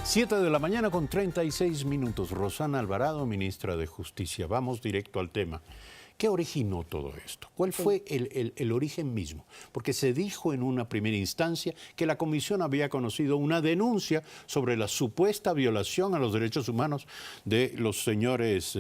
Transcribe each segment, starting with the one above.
7 de la mañana con 36 minutos. Rosana Alvarado, ministra de Justicia. Vamos directo al tema. ¿Qué originó todo esto? ¿Cuál fue el origen mismo? Porque se dijo en una primera instancia que la comisión había conocido una denuncia sobre la supuesta violación a los derechos humanos de los señores...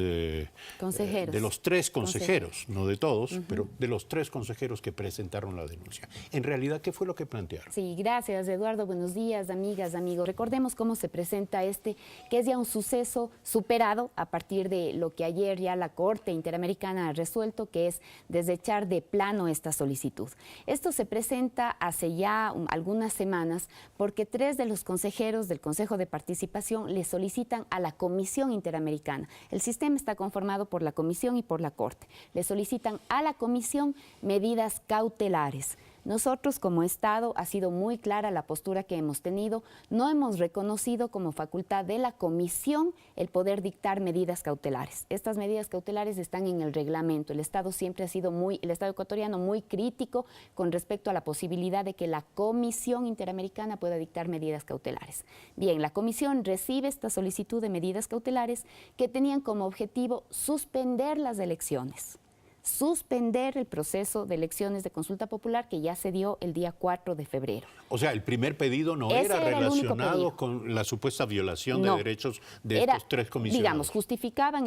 consejeros. De los tres consejeros, no de todos, pero de los tres consejeros que presentaron la denuncia. En realidad, ¿qué fue lo que plantearon? Sí, gracias, Eduardo. Buenos días, amigas, amigos. Recordemos cómo se presenta que es ya un suceso superado a partir de lo que ayer ya la Corte Interamericana resuelto, que es desechar de plano esta solicitud. Esto se presenta hace ya algunas semanas porque 3 de los consejeros del Consejo de Participación le solicitan a la Comisión Interamericana. El sistema está conformado por la Comisión y por la Corte. Le solicitan a la Comisión medidas cautelares. Nosotros como Estado, ha sido muy clara la postura que hemos tenido, no hemos reconocido como facultad de la Comisión el poder dictar medidas cautelares. Estas medidas cautelares están en el reglamento. El Estado siempre ha sido el Estado ecuatoriano muy crítico con respecto a la posibilidad de que la Comisión Interamericana pueda dictar medidas cautelares. Bien, la Comisión recibe esta solicitud de medidas cautelares que tenían como objetivo suspender las elecciones. Suspender el proceso de elecciones de consulta popular que ya se dio el día 4 de febrero. O sea, el primer pedido no era relacionado con la supuesta violación de derechos de estos 3 comisionados. Digamos, justificaban,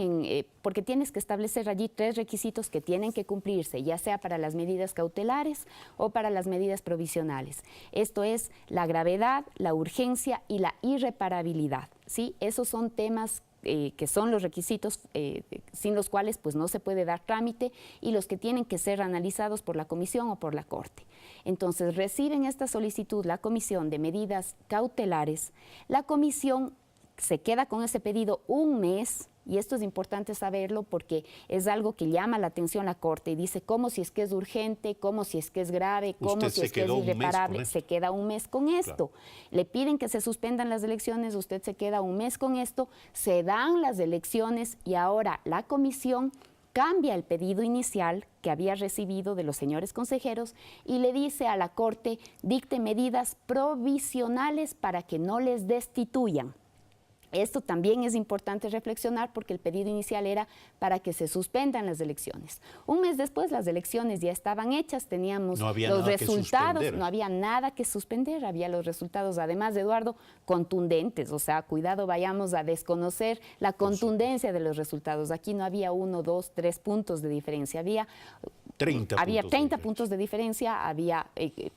porque tienes que establecer allí 3 requisitos que tienen que cumplirse, ya sea para las medidas cautelares o para las medidas provisionales. Esto es la gravedad, la urgencia y la irreparabilidad, ¿sí? Esos son temas que son los requisitos sin los cuales pues no se puede dar trámite y los que tienen que ser analizados por la Comisión o por la Corte. Entonces reciben esta solicitud la Comisión de medidas cautelares, la Comisión se queda con ese pedido un mes. Y esto es importante saberlo porque es algo que llama la atención la Corte y dice cómo si es que es urgente, cómo si es que es grave, cómo si es que es irreparable. Se queda un mes con esto. Claro. Le piden que se suspendan las elecciones, usted se queda un mes con esto, se dan las elecciones y ahora la Comisión cambia el pedido inicial que había recibido de los señores consejeros y le dice a la Corte dicte medidas provisionales para que no les destituyan. Esto también es importante reflexionar porque el pedido inicial era para que se suspendan las elecciones. Un mes después las elecciones ya estaban hechas, teníamos los resultados, no había nada que suspender, había los resultados, además, Eduardo, contundentes, o sea, cuidado, vayamos a desconocer la contundencia de los resultados. Aquí no había 1, 2, 3 puntos de diferencia, había 30 puntos de diferencia,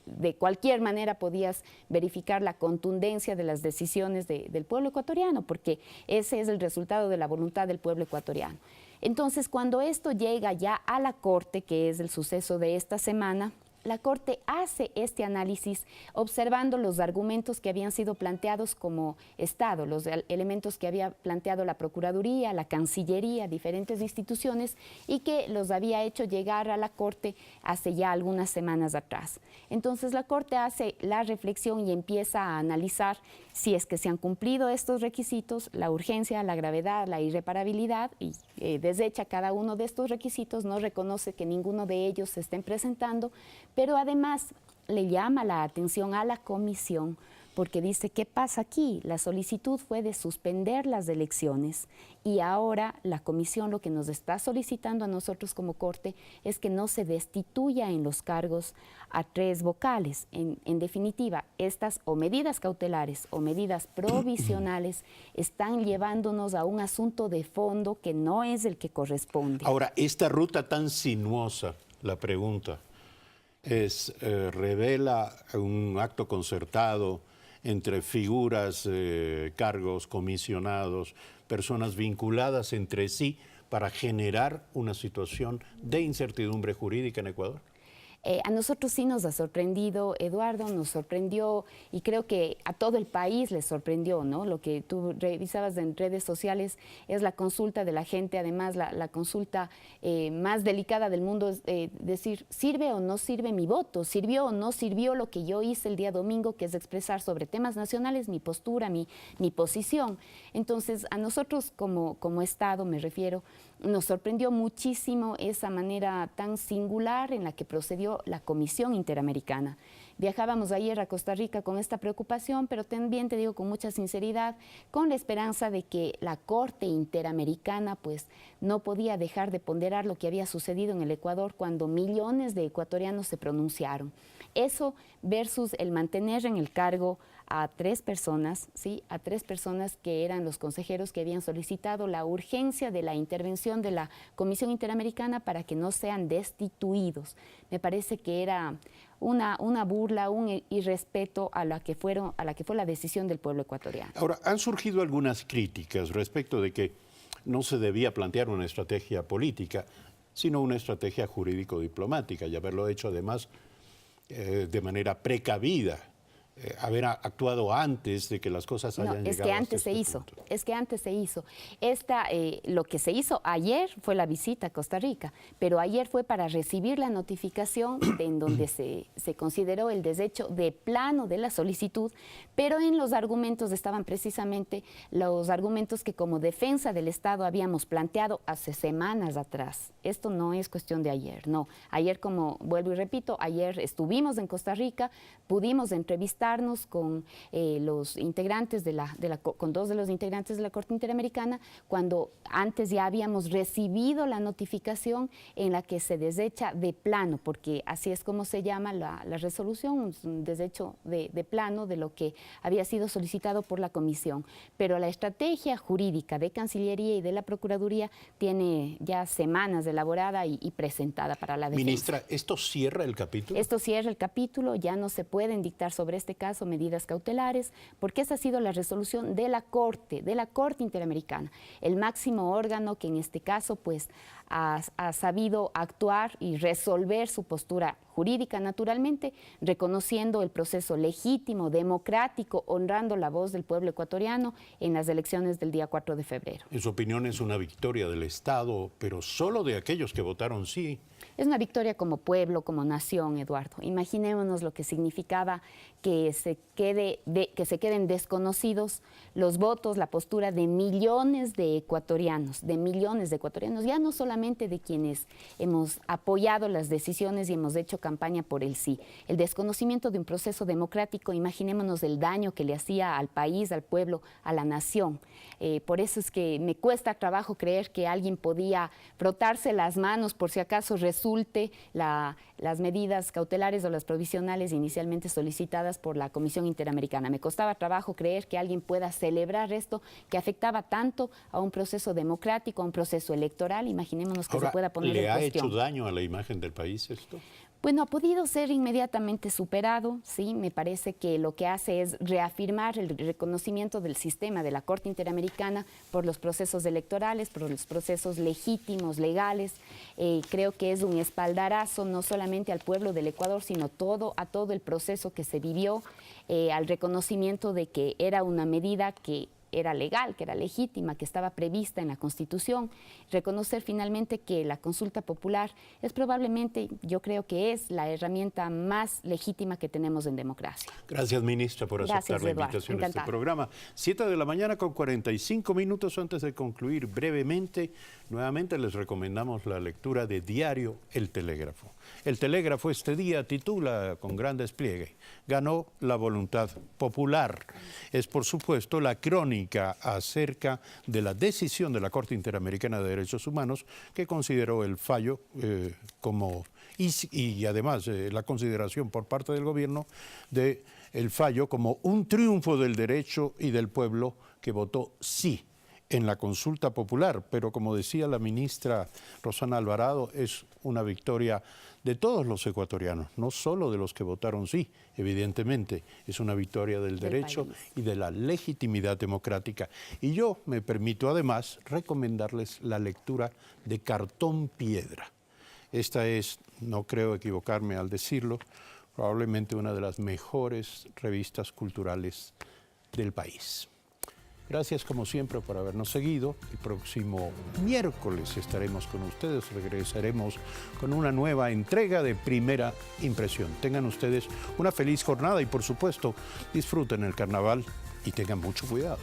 de cualquier manera podías verificar la contundencia de las decisiones del pueblo ecuatoriano, porque ese es el resultado de la voluntad del pueblo ecuatoriano. Entonces, cuando esto llega ya a la Corte, que es el suceso de esta semana, la Corte hace este análisis observando los argumentos que habían sido planteados como Estado, los elementos que había planteado la Procuraduría, la Cancillería, diferentes instituciones y que los había hecho llegar a la Corte hace ya algunas semanas atrás. Entonces la Corte hace la reflexión y empieza a analizar si es que se han cumplido estos requisitos, la urgencia, la gravedad, la irreparabilidad y desecha cada uno de estos requisitos, no reconoce que ninguno de ellos se estén presentando, pero además le llama la atención a la Comisión porque dice, ¿qué pasa aquí? La solicitud fue de suspender las elecciones y ahora la Comisión lo que nos está solicitando a nosotros como Corte es que no se destituya en los cargos a 3 vocales. En definitiva, estas o medidas cautelares o medidas provisionales están llevándonos a un asunto de fondo que no es el que corresponde. Ahora, esta ruta tan sinuosa, la pregunta, revela un acto concertado entre figuras, cargos, comisionados, personas vinculadas entre sí para generar una situación de incertidumbre jurídica en Ecuador. A nosotros sí nos ha sorprendido, Eduardo, nos sorprendió y creo que a todo el país les sorprendió, ¿no? Lo que tú revisabas en redes sociales es la consulta de la gente, además la consulta más delicada del mundo es decir, ¿sirve o no sirve mi voto? ¿Sirvió o no sirvió lo que yo hice el día domingo, que es expresar sobre temas nacionales mi postura, mi posición? Entonces, a nosotros como Estado, me refiero, nos sorprendió muchísimo esa manera tan singular en la que procedió decidió la Comisión Interamericana. Viajábamos ayer a Costa Rica con esta preocupación, pero también te digo con mucha sinceridad, con la esperanza de que la Corte Interamericana pues no podía dejar de ponderar lo que había sucedido en el Ecuador cuando millones de ecuatorianos se pronunciaron. Eso versus el mantener en el cargo a 3 personas, ¿sí? A 3 personas que eran los consejeros que habían solicitado la urgencia de la intervención de la Comisión Interamericana para que no sean destituidos. Me parece que era una burla, un irrespeto a la que fue la decisión del pueblo ecuatoriano. Ahora, han surgido algunas críticas respecto de que no se debía plantear una estrategia política, sino una estrategia jurídico-diplomática, y haberlo hecho además de manera precavida, haber actuado antes de que las cosas hayan llegado. Es que antes se hizo, es que antes se hizo. Lo que se hizo ayer fue la visita a Costa Rica, pero ayer fue para recibir la notificación en donde se consideró el desecho de plano de la solicitud, pero en los argumentos estaban precisamente los argumentos que como defensa del Estado habíamos planteado hace semanas atrás. Esto no es cuestión de ayer, no. Ayer, como vuelvo y repito, ayer estuvimos en Costa Rica, pudimos entrevistar con los integrantes con 2 de los integrantes de la Corte Interamericana, cuando antes ya habíamos recibido la notificación en la que se desecha de plano, porque así es como se llama la resolución, un desecho de plano de lo que había sido solicitado por la Comisión. Pero la estrategia jurídica de Cancillería y de la Procuraduría tiene ya semanas elaborada y presentada para la defensa. Ministra, ¿esto cierra el capítulo? Esto cierra el capítulo, ya no se pueden dictar sobre este caso medidas cautelares, porque esa ha sido la resolución de la Corte Interamericana, el máximo órgano que en este caso pues ha sabido actuar y resolver su postura jurídica naturalmente, reconociendo el proceso legítimo, democrático, honrando la voz del pueblo ecuatoriano en las elecciones del día 4 de febrero. En su opinión es una victoria del Estado, pero solo de aquellos que votaron sí. Es una victoria como pueblo, como nación, Eduardo. Imaginémonos lo que significaba que se queden desconocidos los votos, la postura de millones de ecuatorianos, ya no solamente de quienes hemos apoyado las decisiones y hemos hecho campaña por el sí. El desconocimiento de un proceso democrático, imaginémonos el daño que le hacía al país, al pueblo, a la nación. Por eso es que me cuesta trabajo creer que alguien podía frotarse las manos por si acaso resulte las medidas cautelares o las provisionales inicialmente solicitadas por la Comisión Interamericana. Me costaba trabajo creer que alguien pueda celebrar esto que afectaba tanto a un proceso democrático, a un proceso electoral. Imaginémonos que ahora, se pueda poner en cuestión. ¿le ha hecho daño a la imagen del país esto? Bueno, ha podido ser inmediatamente superado, sí, me parece que lo que hace es reafirmar el reconocimiento del sistema de la Corte Interamericana por los procesos electorales, por los procesos legítimos, legales. Creo que es un espaldarazo no solamente al pueblo del Ecuador, sino a todo el proceso que se vivió, al reconocimiento de que era una medida que era legal, que era legítima, que estaba prevista en la Constitución. Reconocer finalmente que la consulta popular es probablemente, yo creo que es la herramienta más legítima que tenemos en democracia. Gracias, ministra, por aceptar la invitación a este programa. 7 de la mañana con 45 minutos. Antes de concluir brevemente, nuevamente les recomendamos la lectura de Diario El Telégrafo. El Telégrafo este día titula con gran despliegue: ganó la voluntad popular. Es, por supuesto, la crónica acerca de la decisión de la Corte Interamericana de Derechos Humanos, que consideró el fallo y además la consideración por parte del gobierno del fallo como un triunfo del derecho y del pueblo que votó sí en la consulta popular. Pero como decía la ministra Rosana Alvarado, es una victoria de todos los ecuatorianos, no solo de los que votaron sí, evidentemente, es una victoria del derecho y de la legitimidad democrática. Y yo me permito además recomendarles la lectura de Cartón Piedra. Esta es, no creo equivocarme al decirlo, probablemente una de las mejores revistas culturales del país. Gracias como siempre por habernos seguido. El próximo miércoles estaremos con ustedes, regresaremos con una nueva entrega de Primera Impresión. Tengan ustedes una feliz jornada y por supuesto disfruten el carnaval y tengan mucho cuidado.